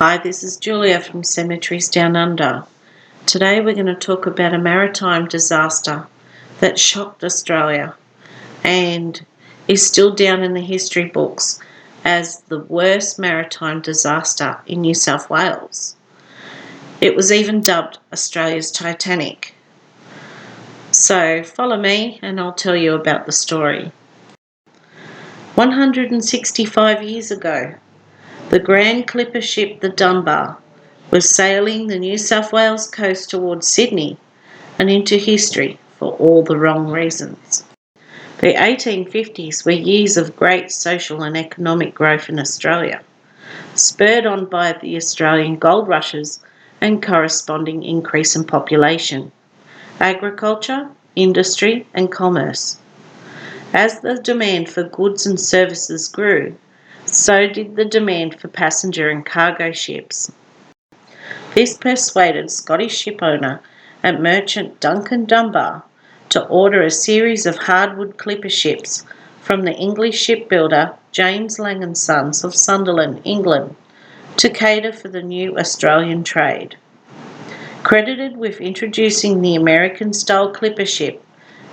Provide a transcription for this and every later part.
Hi, this is Julia from Cemeteries Down Under. Today we're going to talk about a maritime disaster that shocked Australia and is still down in the history books as the worst maritime disaster in New South Wales. It was even dubbed Australia's Titanic. So follow me and I'll tell you about the story. 165 years ago, the grand clipper ship the Dunbar was sailing the New South Wales coast towards Sydney and into history for all the wrong reasons. The 1850s were years of great social and economic growth in Australia, spurred on by the Australian gold rushes and corresponding increase in population, agriculture, industry and commerce. As the demand for goods and services grew, so did the demand for passenger and cargo ships. This persuaded Scottish shipowner and merchant Duncan Dunbar to order a series of hardwood clipper ships from the English shipbuilder James Laing and Sons of Sunderland, England, to cater for the new Australian trade. Credited with introducing the American-style clipper ship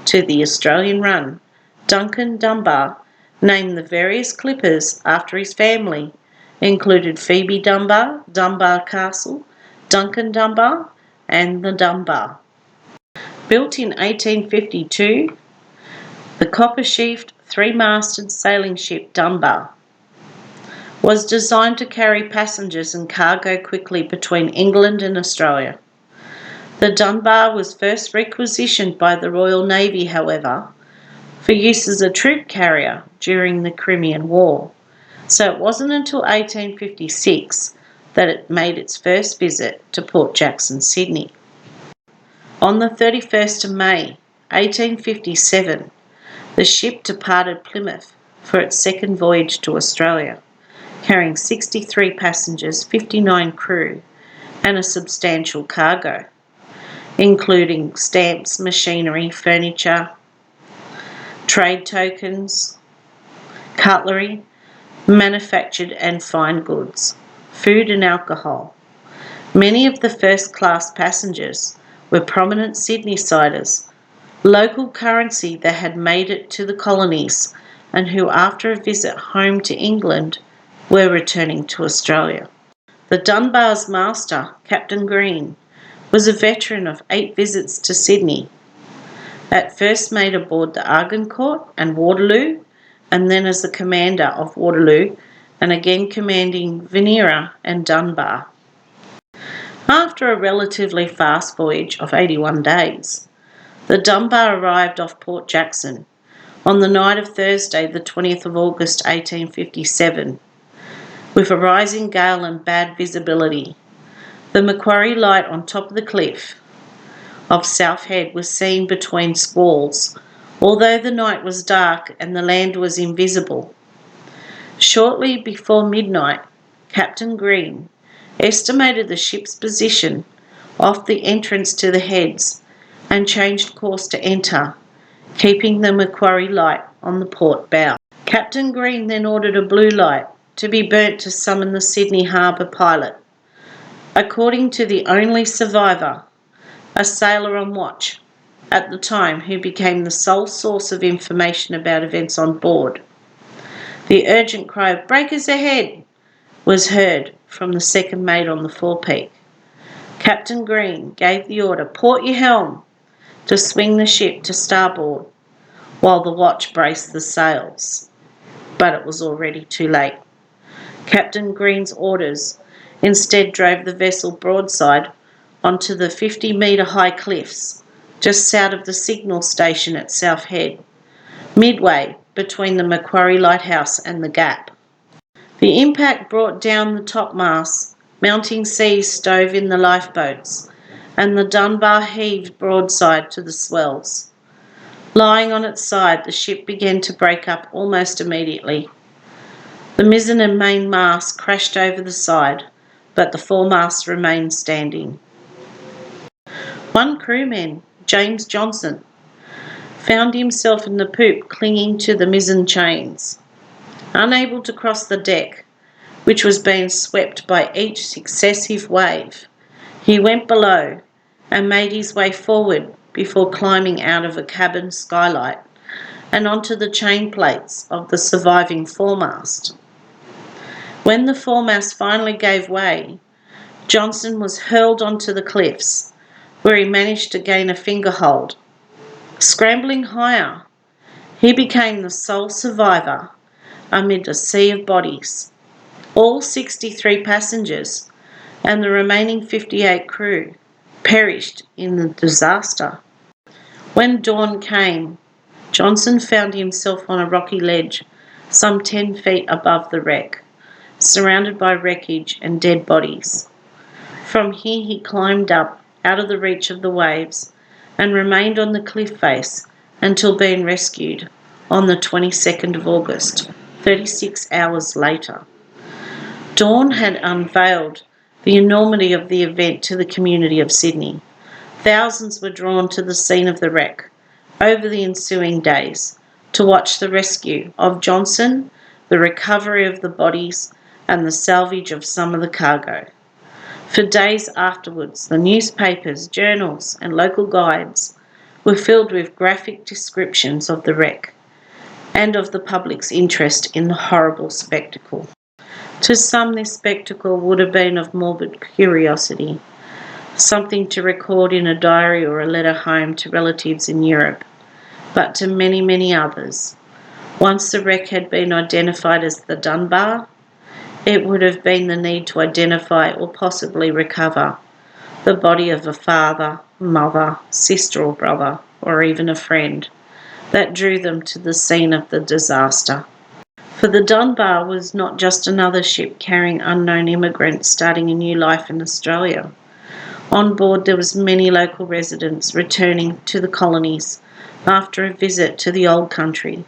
to the Australian run, Duncan Dunbar named the various clippers after his family, included Phoebe Dunbar, Dunbar Castle, Duncan Dunbar, and the Dunbar. Built in 1852, the copper-sheathed, three-masted sailing ship Dunbar was designed to carry passengers and cargo quickly between England and Australia. The Dunbar was first requisitioned by the Royal Navy, however, for use as a troop carrier during the Crimean War, so it wasn't until 1856 that it made its first visit to Port Jackson, Sydney. On the 31st of May 1857, the ship departed Plymouth for its second voyage to Australia, carrying 63 passengers, 59 crew, and a substantial cargo, including stamps, machinery, furniture, trade tokens, cutlery, manufactured and fine goods, food and alcohol. Many of the first-class passengers were prominent Sydney-siders, local currency that had made it to the colonies and who, after a visit home to England, were returning to Australia. The Dunbar's master, Captain Green, was a veteran of 8 visits to Sydney. At first made aboard the Argencourt and Waterloo, and then as the commander of Waterloo, and again commanding Venera and Dunbar. After a relatively fast voyage of 81 days, the Dunbar arrived off Port Jackson on the night of Thursday, the 20th of August 1857, with a rising gale and bad visibility. The Macquarie Light on top of the cliff of South Head was seen between squalls, although the night was dark and the land was invisible. Shortly before midnight, Captain Green estimated the ship's position off the entrance to the heads and changed course to enter, keeping the Macquarie Light on the port bow. Captain Green then ordered a blue light to be burnt to summon the Sydney Harbour pilot. According to the only survivor, a sailor on watch at the time who became the sole source of information about events on board, the urgent cry of "Breakers ahead!" was heard from the second mate on the forepeak. Captain Green gave the order, "Port your helm," to swing the ship to starboard, while the watch braced the sails. But it was already too late. Captain Green's orders instead drove the vessel broadside onto the 50-metre high cliffs just south of the signal station at South Head, midway between the Macquarie Lighthouse and the Gap. The impact brought down the topmasts, mounting seas stove in the lifeboats, and the Dunbar heaved broadside to the swells. Lying on its side, the ship began to break up almost immediately. The mizzen and main masts crashed over the side, but the foremasts remained standing. One crewman, James Johnson, found himself in the poop clinging to the mizzen chains. Unable to cross the deck, which was being swept by each successive wave. He went below and made his way forward before climbing out of a cabin skylight and onto the chain plates of the surviving foremast. When the foremast finally gave way, Johnson was hurled onto the cliffs, where he managed to gain a fingerhold. Scrambling higher, he became the sole survivor amid a sea of bodies. All 63 passengers and the remaining 58 crew perished in the disaster. When dawn came, Johnson found himself on a rocky ledge some 10 feet above the wreck, surrounded by wreckage and dead bodies. From here he climbed up out of the reach of the waves and remained on the cliff face until being rescued on the 22nd of August, 36 hours later. Dawn had unveiled the enormity of the event to the community of Sydney. Thousands were drawn to the scene of the wreck over the ensuing days to watch the rescue of Johnson, the recovery of the bodies, and the salvage of some of the cargo. For days afterwards, the newspapers, journals, and local guides were filled with graphic descriptions of the wreck and of the public's interest in the horrible spectacle. To some, this spectacle would have been of morbid curiosity, something to record in a diary or a letter home to relatives in Europe. But to many, many others, once the wreck had been identified as the Dunbar, it would have been the need to identify or possibly recover the body of a father, mother, sister or brother, or even a friend that drew them to the scene of the disaster. For the Dunbar was not just another ship carrying unknown immigrants starting a new life in Australia. On board there was many local residents returning to the colonies after a visit to the old country,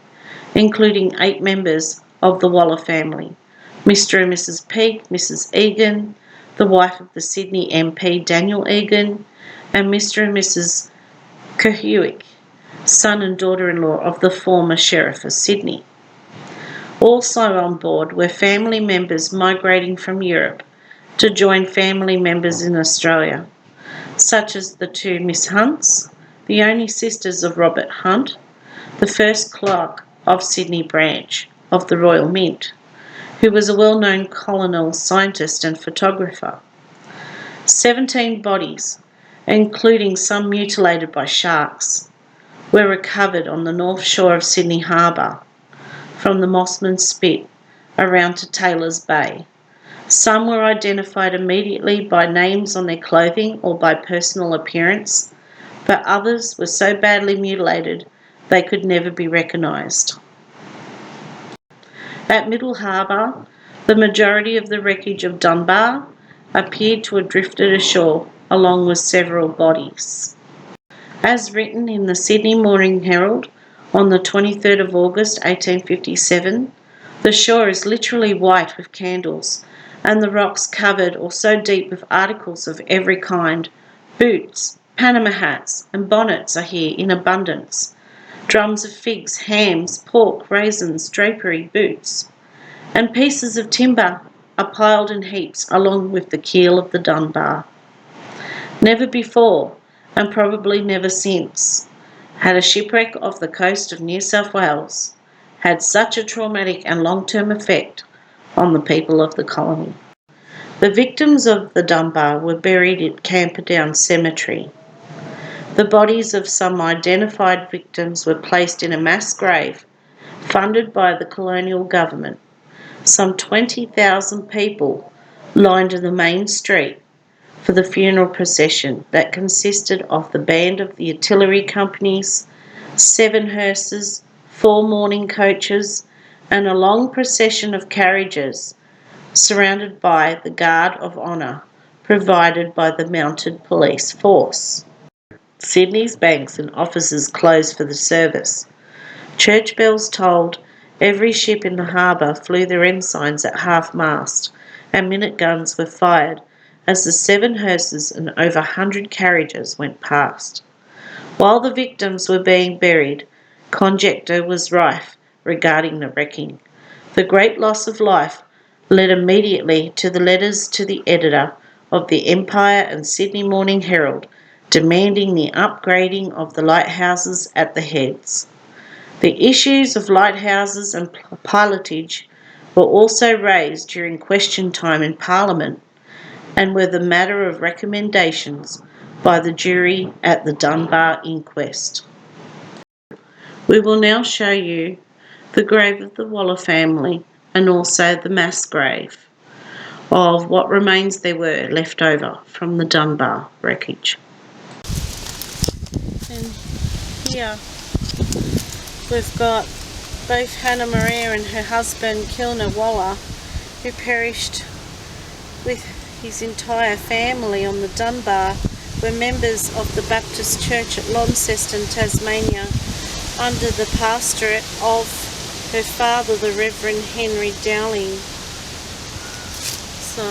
including 8 members of the Woollahra family, Mr. and Mrs. Peake, Mrs. Egan, the wife of the Sydney MP Daniel Egan, and Mr. and Mrs. Kerhewick, son and daughter-in-law of the former Sheriff of Sydney. Also on board were family members migrating from Europe to join family members in Australia, such as the 2 Miss Hunts, the only sisters of Robert Hunt, the first clerk of Sydney branch of the Royal Mint, who was a well-known colonial scientist and photographer. 17 bodies, including some mutilated by sharks, were recovered on the north shore of Sydney Harbour, from the Mossman Spit around to Taylor's Bay. Some were identified immediately by names on their clothing or by personal appearance, but others were so badly mutilated they could never be recognised. At Middle Harbour, the majority of the wreckage of Dunbar appeared to have drifted ashore along with several bodies. As written in the Sydney Morning Herald on the 23rd of August 1857, the shore is literally white with candles, and the rocks covered or so deep with articles of every kind. Boots, Panama hats, and bonnets are here in abundance. Drums of figs, hams, pork, raisins, drapery, boots, and pieces of timber are piled in heaps along with the keel of the Dunbar. Never before, and probably never since, had a shipwreck off the coast of New South Wales had such a traumatic and long-term effect on the people of the colony. The victims of the Dunbar were buried at Camperdown Cemetery. The bodies of some identified victims were placed in a mass grave funded by the colonial government. Some 20,000 people lined the main street for the funeral procession that consisted of the band of the artillery companies, 7 hearses, 4 mourning coaches, and a long procession of carriages surrounded by the guard of honour provided by the mounted police force. Sydney's banks and offices closed for the service. Church bells tolled, every ship in the harbour flew their ensigns at half-mast, and minute guns were fired as the 7 hearses and over 100 carriages went past. While the victims were being buried, conjecture was rife regarding the wrecking. The great loss of life led immediately to the letters to the editor of the Empire and Sydney Morning Herald, demanding the upgrading of the lighthouses at the heads. The issues of lighthouses and pilotage were also raised during question time in Parliament and were the matter of recommendations by the jury at the Dunbar inquest. We will now show you the grave of the Waller family and also the mass grave of what remains there were left over from the Dunbar wreckage. And here we've got both Hannah Maria and her husband Kilner Waller, who perished with his entire family on the Dunbar, were members of the Baptist Church at Launceston, Tasmania, under the pastorate of her father, the Reverend Henry Dowling. So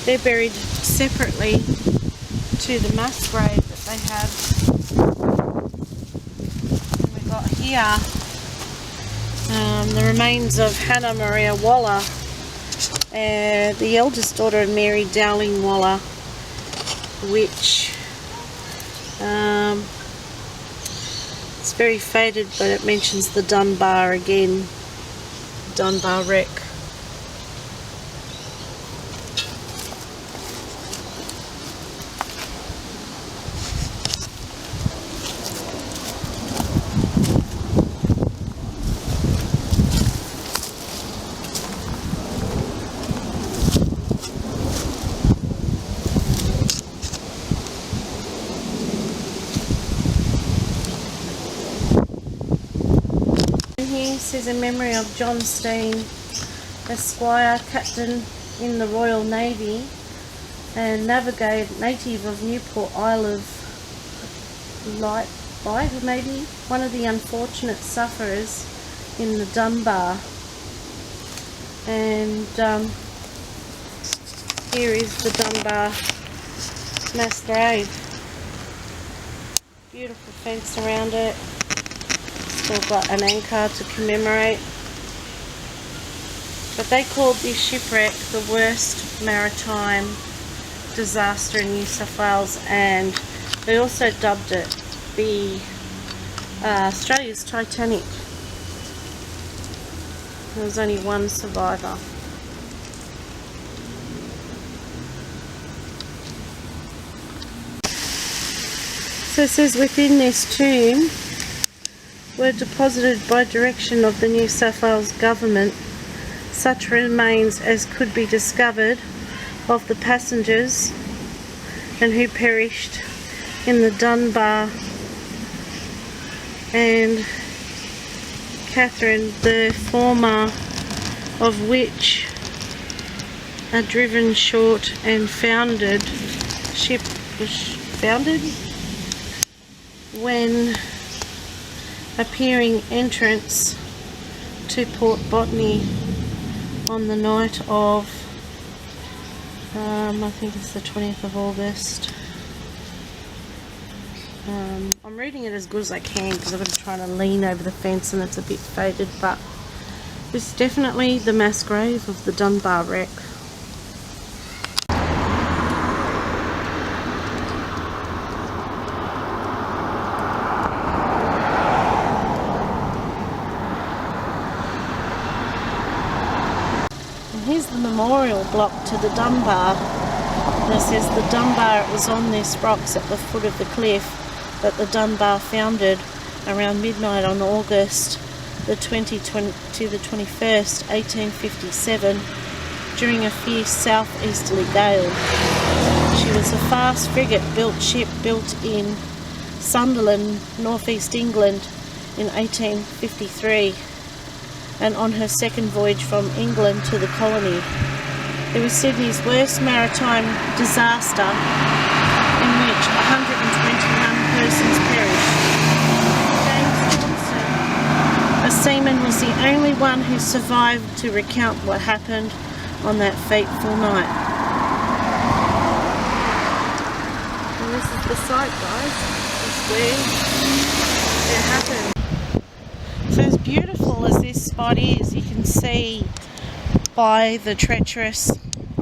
they're buried separately to the mass grave that they have. And we've got here the remains of Hannah Maria Waller, the eldest daughter of Mary Dowling Waller, which it's very faded, but it mentions the Dunbar again, Dunbar wreck. This is a memory of John Steen, Esquire, Captain in the Royal Navy and native of Newport, Isle of Wight, maybe one of the unfortunate sufferers in the Dunbar. And here is the Dunbar mass grave. Beautiful fence around it. Still got an anchor to commemorate. But they called this shipwreck the worst maritime disaster in New South Wales, and they also dubbed it the Australia's Titanic. There was only one survivor. So it says within this tomb were deposited by direction of the New South Wales Government such remains as could be discovered of the passengers and who perished in the Dunbar, and Catherine, the former of which a driven short and founded ship was founded when appearing entrance to Port Botany on the night of I think it's the 20th of August. I'm reading it as good as I can because I've got to try to lean over the fence and it's a bit faded, but this is definitely the mass grave of the Dunbar wreck. Here's the memorial block to the Dunbar. This says the Dunbar, it was on this rocks at the foot of the cliff that the Dunbar foundered around midnight on August the 20th to the 21st, 1857, during a fierce southeasterly gale. She was a fast frigate-built ship built in Sunderland, northeast England in 1853. And on her second voyage from England to the colony. It was Sydney's worst maritime disaster, in which 121 persons perished. James Johnson, a seaman, was the only one who survived to recount what happened on that fateful night. And this is the site, guys. This is where it happened. So as beautiful as this spot is, you can see by the treacherous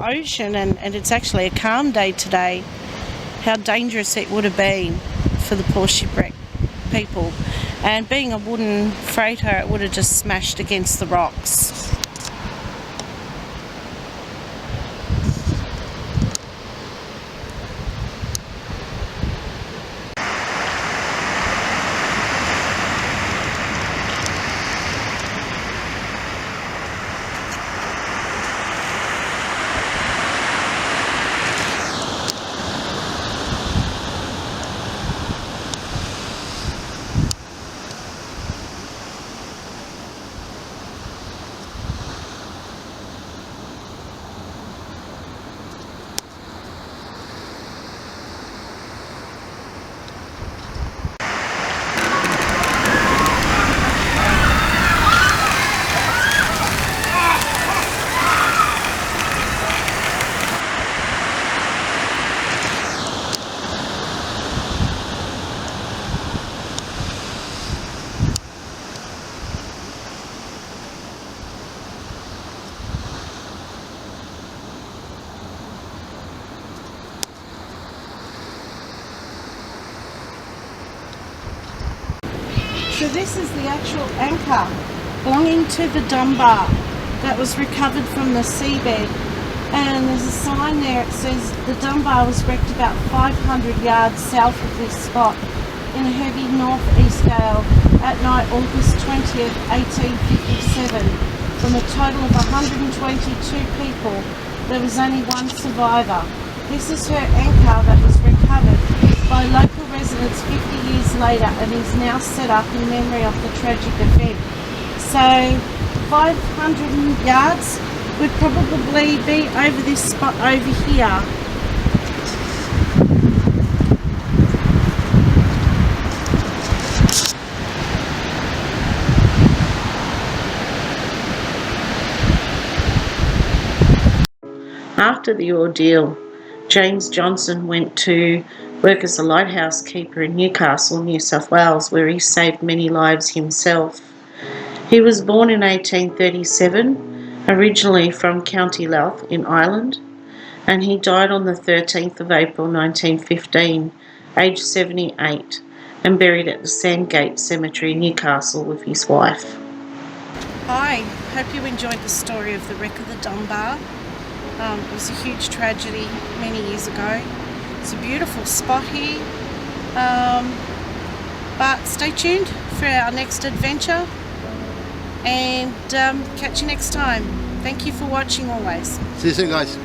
ocean, and it's actually a calm day today, how dangerous it would have been for the poor shipwreck people. And being a wooden freighter, it would have just smashed against the rocks. So this is the actual anchor belonging to the Dunbar that was recovered from the seabed, and there's a sign there. It says the Dunbar was wrecked about 500 yards south of this spot in a heavy northeast gale at night August 20th, 1857. From a total of 122 people, there was only one survivor. This is her anchor that was recovered by local residents 50 years later and is now set up in memory of the tragic event. So 500 yards would probably be over this spot over here. After the ordeal, James Johnson went to work as a lighthouse keeper in Newcastle, New South Wales, where he saved many lives himself. He was born in 1837, originally from County Louth in Ireland, and he died on the 13th of April 1915, aged 78, and buried at the Sandgate Cemetery, Newcastle, with his wife. Hi, hope you enjoyed the story of the wreck of the Dunbar. It was a huge tragedy many years ago. It's a beautiful spot here, but stay tuned for our next adventure, and catch you next time. Thank you for watching always. See you soon, guys.